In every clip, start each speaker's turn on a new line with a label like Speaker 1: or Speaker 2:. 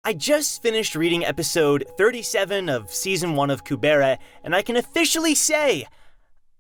Speaker 1: I just finished reading episode 37 of season 1 of Kubera, and I can officially say,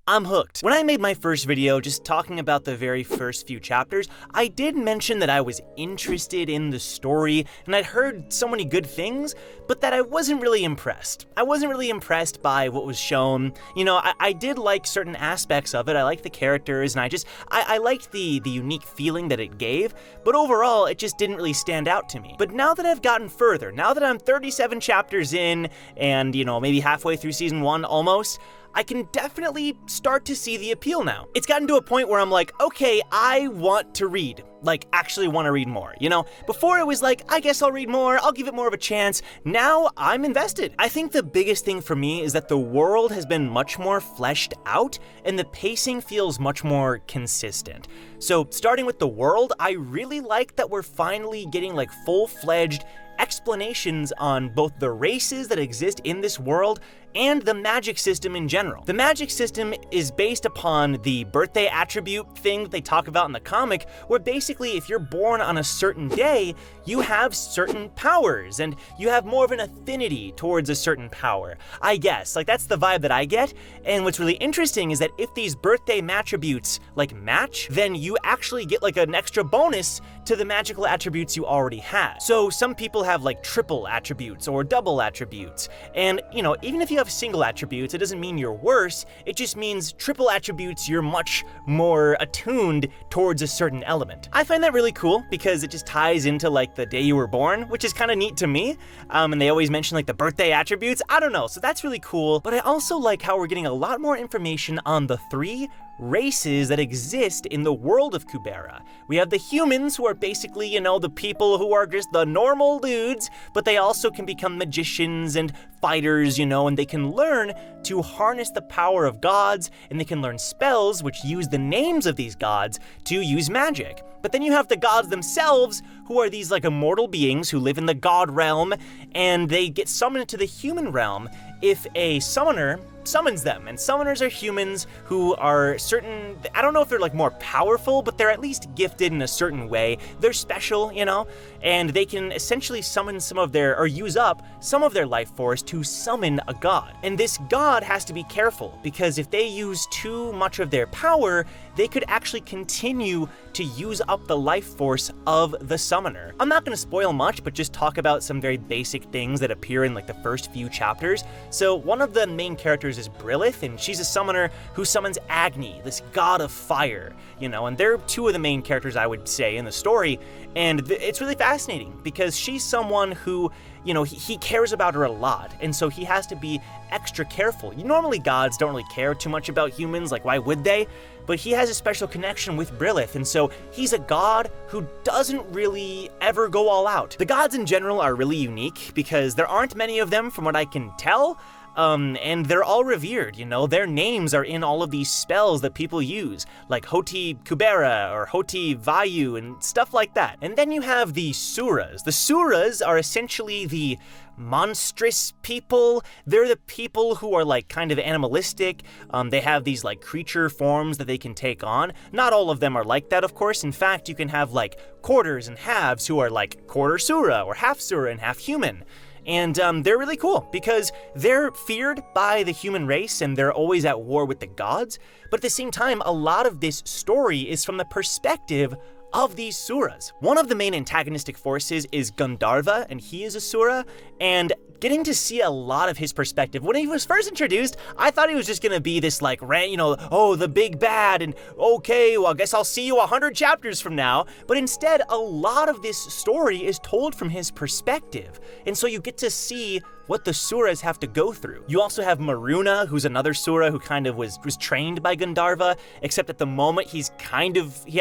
Speaker 1: I'm hooked. When I made my first video just talking about the very first few chapters, I did mention that I was interested in the story and I'd heard so many good things, but that I wasn't really impressed. I wasn't really impressed by what was shown. You know, I did like certain aspects of it. I liked the characters and I liked the unique feeling that it gave, but overall it just didn't really stand out to me. But now that I've gotten further, now that I'm 37 chapters in and, you know, maybe halfway through season 1 almost, I can definitely start to see the appeal now. It's gotten to a point where I'm like, okay, I want to read. Like, actually want to read more, you know? Before it was like, I guess I'll read more, I'll give it more of a chance. Now, I'm invested. I think the biggest thing for me is that the world has been much more fleshed out, and the pacing feels much more consistent. So, starting with the world, I really like that we're finally getting like full-fledged explanations on both the races that exist in this world and the magic system in general. The magic system is based upon the birthday attribute thing that they talk about in the comic, where basically if you're born on a certain day, you have certain powers and you have more of an affinity towards a certain power. I guess, like that's the vibe that I get. And what's really interesting is that if these birthday attributes like match, then you actually get like an extra bonus to the magical attributes you already have. So some people have like triple attributes or double attributes. And you know, even if you have single attributes, it doesn't mean you're worse, it just means triple attributes you're much more attuned towards a certain element. I find that really cool because it just ties into like the day you were born, which is kind of neat to me. And they always mention like the birthday attributes, I don't know, so that's really cool. But I also like how we're getting a lot more information on the 3 races that exist in the world of Kubera. We have the humans, who are basically, you know, the people who are just the normal dudes, but they also can become magicians and fighters, you know, and they can learn to harness the power of gods, and they can learn spells which use the names of these gods to use magic. But then you have the gods themselves, who are these like immortal beings who live in the god realm, and they get summoned to the human realm if a summoner summons them. And summoners are humans who are certain, I don't know if they're like more powerful, but they're at least gifted in a certain way. They're special, you know, and they can essentially summon some of their, or use up some of their life force to summon a god. And this god has to be careful, because if they use too much of their power, they could actually continue to use up the life force of the summoner. I'm not going to spoil much, but just talk about some very basic things that appear in like the first few chapters. So one of the main characters is Viralaine, and she's a summoner who summons Agni, this god of fire, you know, and they're 2 of the main characters I would say in the story. And it's really fascinating because she's someone who, you know, he cares about her a lot, and so he has to be extra careful. Normally gods don't really care too much about humans, like why would they? But he has a special connection with Viralaine, and so he's a god who doesn't really ever go all out. The gods in general are really unique because there aren't many of them from what I can tell. And they're all revered, you know, their names are in all of these spells that people use, like Hoti Kubera or Hoti Vayu and stuff like that. And then you have the suras. The suras are essentially the monstrous people. They're the people who are like kind of animalistic. They have these like creature forms that they can take on. Not all of them are like that, of course. In fact, you can have like quarters and halves who are like quarter sura or half sura and half human. And they're really cool because they're feared by the human race and they're always at war with the gods. But at the same time, a lot of this story is from the perspective of these suras. One of the main antagonistic forces is Gandharva, and he is a sura, and getting to see a lot of his perspective. When he was first introduced, I thought he was just gonna be this like, you know, oh, the big bad, and okay, well, I guess I'll see you 100 chapters from now. But instead, a lot of this story is told from his perspective. And so you get to see what the suras have to go through. You also have Maruna, who's another sura who kind of was trained by Gandharva, except at the moment he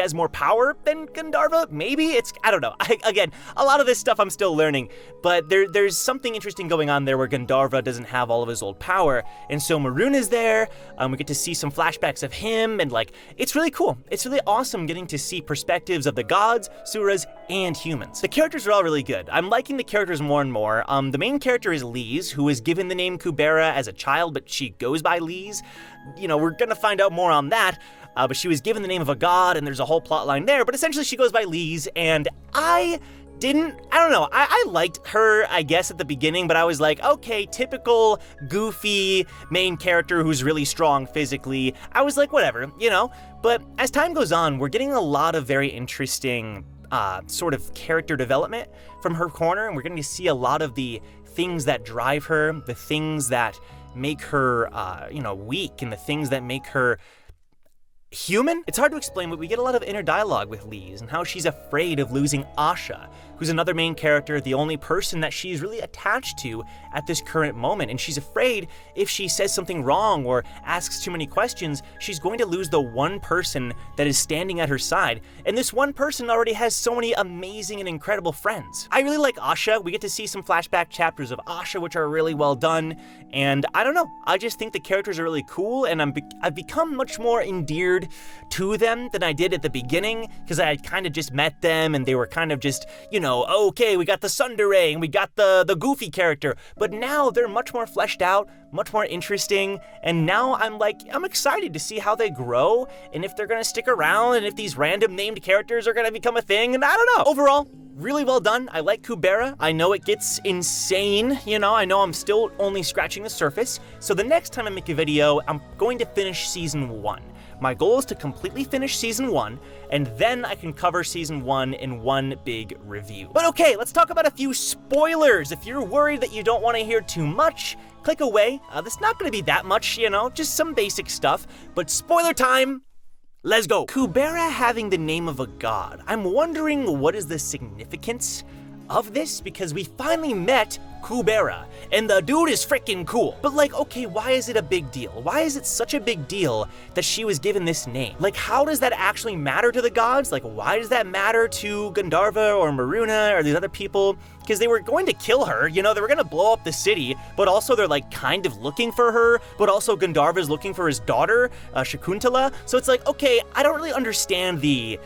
Speaker 1: has more power than Gandharva, maybe? I don't know. Again, a lot of this stuff I'm still learning, but there's something interesting going on there where Gandharva doesn't have all of his old power, and so Maruna's there. We get to see some flashbacks of him, and like, it's really cool. It's really awesome getting to see perspectives of the gods, suras, and humans. The characters are all really good. I'm liking the characters more and more. The main character is Lise, who was given the name Kubera as a child, but she goes by Lise. You know, we're gonna find out more on that, but she was given the name of a god, and there's a whole plot line there, but essentially she goes by Lise, and I I don't know, I liked her, I guess, at the beginning, but I was like, okay, typical goofy main character who's really strong physically. I was like, whatever, you know? But as time goes on, we're getting a lot of very interesting sort of character development from her corner, and we're getting to see a lot of the things that drive her, the things that make her, weak, and the things that make her human? It's hard to explain, but we get a lot of inner dialogue with Lise and how she's afraid of losing Asha, who's another main character, the only person that she's really attached to at this current moment. And she's afraid if she says something wrong or asks too many questions, she's going to lose the one person that is standing at her side. And this one person already has so many amazing and incredible friends. I really like Asha. We get to see some flashback chapters of Asha, which are really well done. And I don't know, I just think the characters are really cool, and I've become much more endeared to them than I did at the beginning, because I had kind of just met them and they were kind of just, okay, we got the tsundere and we got the goofy character, but now they're much more fleshed out, much more interesting, and now I'm excited to see how they grow and if they're gonna stick around and if these random named characters are gonna become a thing, and I don't know. Overall, really well done. I like Kubera. I know it gets insane, I know I'm still only scratching the surface, so the next time I make a video, I'm going to finish season 1. My goal is to completely finish season 1, and then I can cover season 1 in one big review. But okay, let's talk about a few spoilers. If you're worried that you don't want to hear too much, click away. There's not going to be that much, just some basic stuff, but spoiler time. Let's go. Kubera having the name of a god. I'm wondering what is the significance of this, because we finally met Kubera, and the dude is freaking cool. But okay, why is it a big deal? Why is it such a big deal that she was given this name? How does that actually matter to the gods? Why does that matter to Gandharva or Maruna or these other people? Because they were going to kill her, they were gonna blow up the city, but also they're kind of looking for her, but also Gandharva's looking for his daughter, Shakuntala. So it's okay, I don't really understand the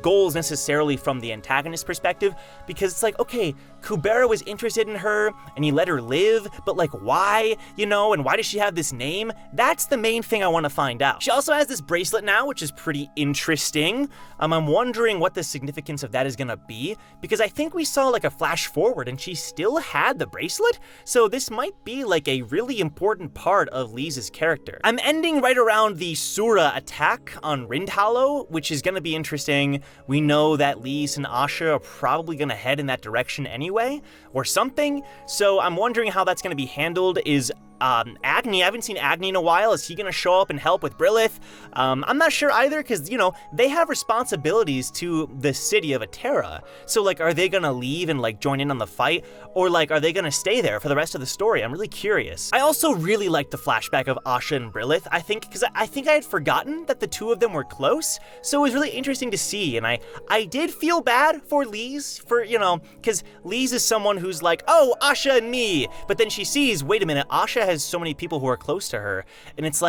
Speaker 1: goals necessarily from the antagonist perspective, because it's okay, Kubera was interested in her, and he let her live, but why, and why does she have this name? That's the main thing I want to find out. She also has this bracelet now, which is pretty interesting. I'm wondering what the significance of that is gonna be, because I think we saw a flash forward and she still had the bracelet, so this might be a really important part of Lise's character. I'm ending right around the Sura attack on Rindhallow, which is gonna be interesting. We know that Lise and Asha are probably gonna head in that direction anyway, or something, so I'm wondering how that's gonna be handled. Is Agni, I haven't seen Agni in a while. Is he gonna show up and help with Brilith? I'm not sure either, because, they have responsibilities to the city of Atera. So, are they gonna leave and, join in on the fight? Or, are they gonna stay there for the rest of the story? I'm really curious. I also really like the flashback of Asha and Brilith, I think, because I think I had forgotten that the two of them were close. So it was really interesting to see, and I did feel bad for Lise, because Lise is someone who's oh, Asha and me, but then she sees, wait a minute, Asha has so many people who are close to her, and it's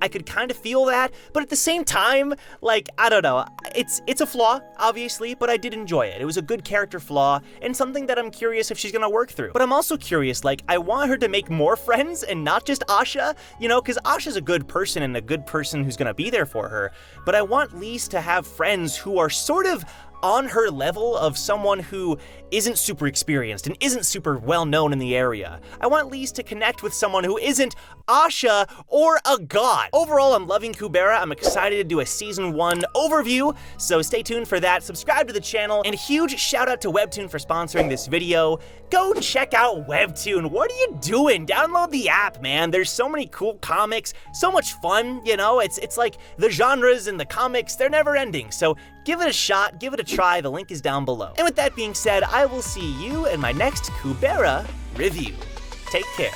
Speaker 1: I could kind of feel that, but at the same time, I don't know, it's a flaw, obviously, but I did enjoy it. It was a good character flaw, and something that I'm curious if she's gonna work through. But I'm also curious, I want her to make more friends, and not just Asha, because Asha's a good person, and a good person who's gonna be there for her, but I want Lise to have friends who are sort of on her level of someone who isn't super experienced and isn't super well known in the area. I want Lise to connect with someone who isn't Asha or a god. Overall, I'm loving Kubera. I'm excited to do a season 1 overview, so stay tuned for that. Subscribe to the channel, and a huge shout out to WEBTOON for sponsoring this video. Go check out WEBTOON. What are you doing? Download the app, man. There's so many cool comics, so much fun, it's the genres and the comics, they're never ending. So give it a shot, give it a try. The link is down below. And with that being said, I will see you in my next Kubera review. Take care.